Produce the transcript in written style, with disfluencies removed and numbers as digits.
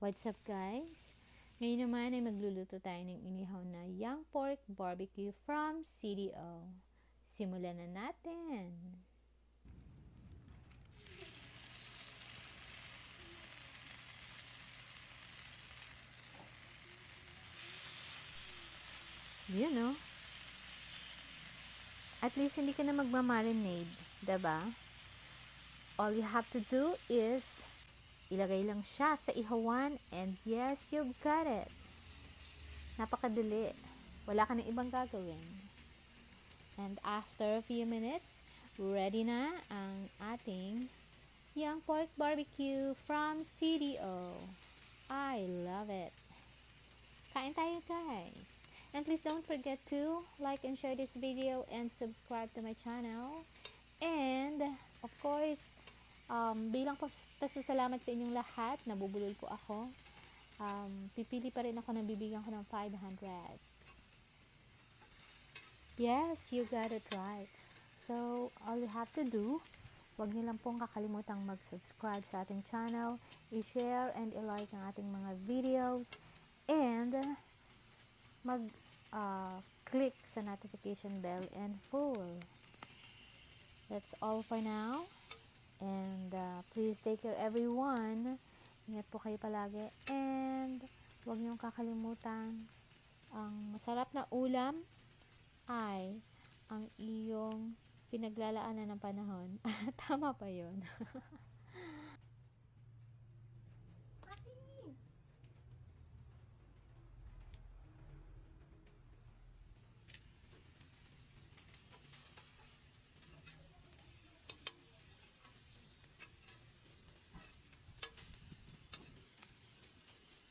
What's up guys? Ngayon naman ay magluluto tayo ng inihaw na young pork barbecue from CDO. Simulan na natin! Yun no? At least hindi ka na magmamarinade, diba? All you have to do is ilagay lang siya sa ihawan and yes, you've got it. Napakadali. Wala ka na ibang gagawin. And after a few minutes, ready na ang ating young pork barbecue from CDO. I love it. Kain tayo guys. And please don't forget to like and share this video and subscribe to my channel. And of course, bilang pasasalamat sa inyong lahat, nabubulol po ako. Pipili pa rin ako na bibigyan ko ng 500. Yes, you got it right. So, all you have to do, huwag niyo lang pong kakalimutang mag-subscribe sa ating channel, i-share and i-like ang ating mga videos, and mag-click sa notification bell and full. That's all for now. And please take care everyone. Ingat po kayo palagi. And huwag niyong kakalimutan, ang masarap na ulam ay ang iyong pinaglalaanan ng panahon. Tama pa yun.